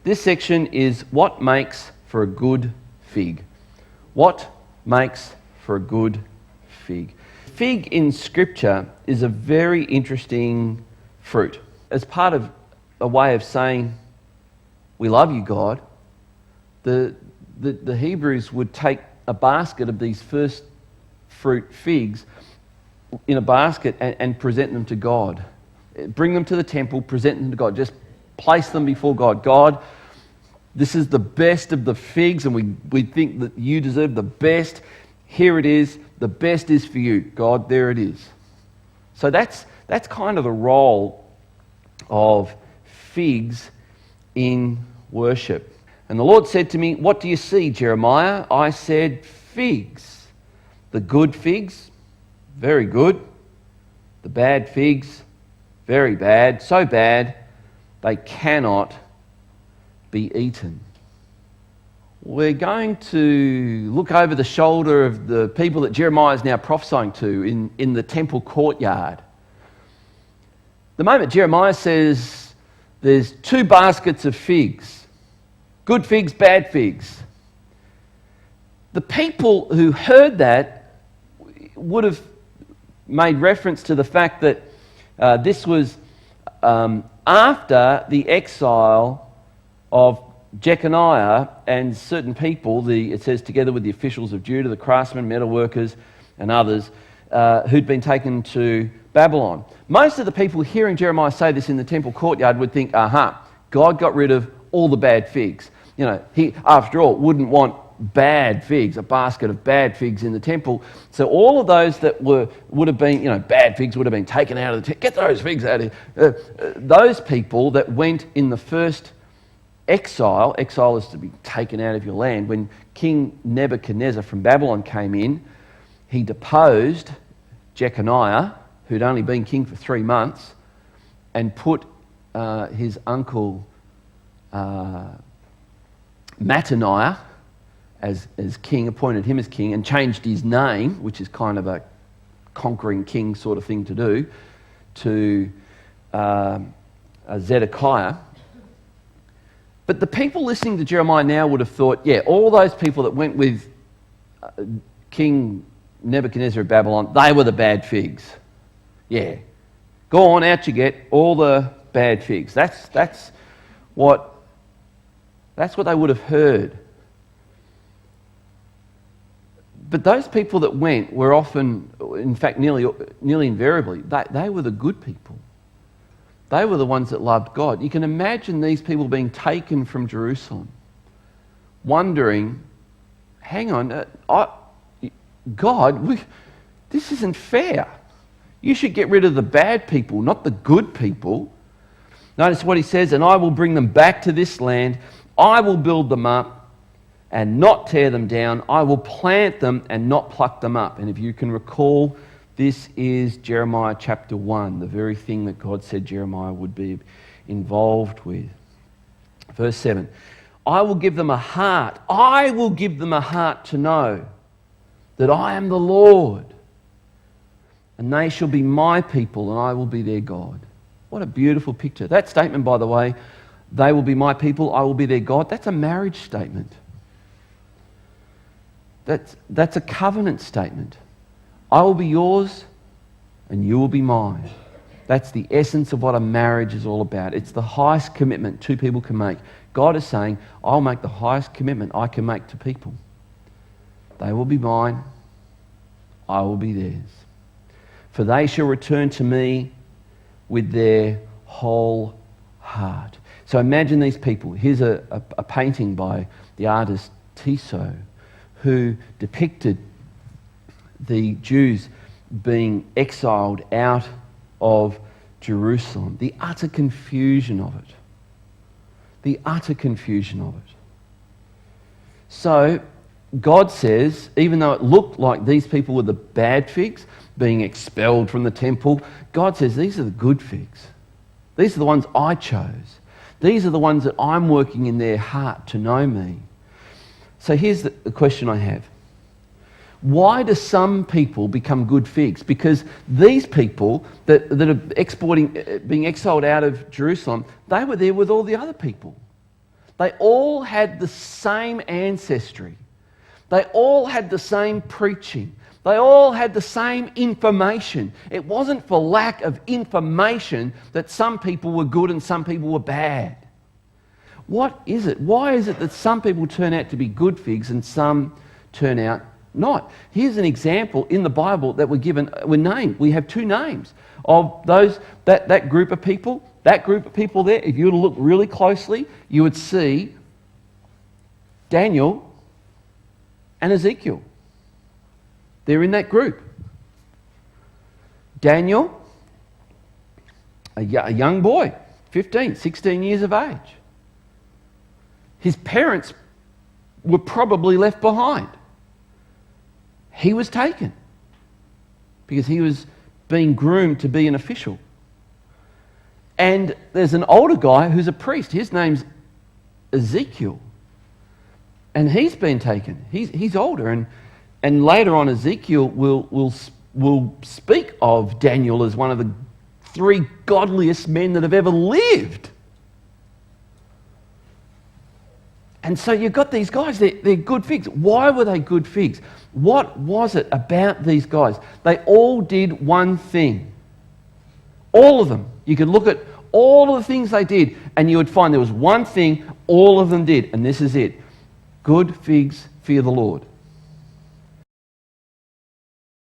This section is what makes for a good fig. What makes for a good fig? Fig in Scripture is a very interesting fruit. As part of a way of saying, we love you, God, the Hebrews would take a basket of these first fruit figs in a basket and present them to God. Bring them to the temple, present them to God. Just place them before God. God, this is the best of the figs, and we think that you deserve the best. Here it is. The best is for you. God, there it is. So that's kind of the role of figs in worship. And the Lord said to me, "What do you see, Jeremiah?" I said, "Figs. The good figs, very good. The bad figs, very bad. So bad, they cannot be eaten." We're going to look over the shoulder of the people that Jeremiah is now prophesying to in the temple courtyard. The moment Jeremiah says there's two baskets of figs, good figs, bad figs, the people who heard that would have made reference to the fact that this was after the exile of Jeconiah and certain people, it says together with the officials of Judah, the craftsmen, metal workers and others, who'd been taken to Babylon. Most of the people hearing Jeremiah say this in the temple courtyard would think, God got rid of all the bad figs. You know, he, after all, wouldn't want bad figs, a basket of bad figs in the temple. So all of those that would have been, bad figs would have been taken out of the temple. Get those figs out of here. Those people that went in the first exile is to be taken out of your land. When King Nebuchadnezzar from Babylon came in, he deposed Jeconiah, who'd only been king for 3 months, and put his uncle Mattaniah as king, appointed him as king, and changed his name, which is kind of a conquering king sort of thing to do, to Zedekiah. But the people listening to Jeremiah now would have thought, all those people that went with King Nebuchadnezzar of Babylon, they were the bad figs. Yeah. Go on, out you get, all the bad figs. That's what they would have heard. But those people that went were often, in fact, nearly invariably, they were the good people. They were the ones that loved God. You can imagine these people being taken from Jerusalem, wondering, hang on, God, this isn't fair. You should get rid of the bad people, not the good people. Notice what he says, "And I will bring them back to this land. I will build them up and not tear them down. I will plant them and not pluck them up." And if you can recall, this is Jeremiah chapter 1, the very thing that God said Jeremiah would be involved with. Verse 7, "I will give them a heart. I will give them a heart to know that I am the Lord. And they shall be my people, and I will be their God." What a beautiful picture. That statement, by the way, "They will be my people, I will be their God," that's a marriage statement. That's a covenant statement. I will be yours and you will be mine. That's the essence of what a marriage is all about. It's the highest commitment two people can make. God is saying, I'll make the highest commitment I can make to people. They will be mine, I will be theirs. For they shall return to me with their whole heart. So imagine these people. Here's a painting by the artist Tissot, who depicted the Jews being exiled out of Jerusalem. The utter confusion of it. The utter confusion of it. So God says, even though it looked like these people were the bad figs being expelled from the temple, God says these are the good figs. These are the ones I chose. These are the ones that I'm working in their heart to know me. So here's the question I have. Why do some people become good figs? Because these people that are being exiled out of Jerusalem, they were there with all the other people. They all had the same ancestry. They all had the same preaching. They all had the same information. It wasn't for lack of information that some people were good and some people were bad. What is it? Why is it that some people turn out to be good figs and some turn out not? Here's an example in the Bible that we're named. We have two names of those that group of people. That group of people there, if you were to look really closely, you would see Daniel and Ezekiel. They're in that group. Daniel, a young boy, 15, 16 years of age. His parents were probably left behind. He was taken because he was being groomed to be an official. And there's an older guy who's a priest. His name's Ezekiel. And he's been taken. He's older. And later on, Ezekiel will speak of Daniel as one of the three godliest men that have ever lived. And so you've got these guys, they're good figs. Why were they good figs? What was it about these guys? They all did one thing. All of them. You could look at all of the things they did, and you would find there was one thing all of them did, and this is it. Good figs fear the Lord.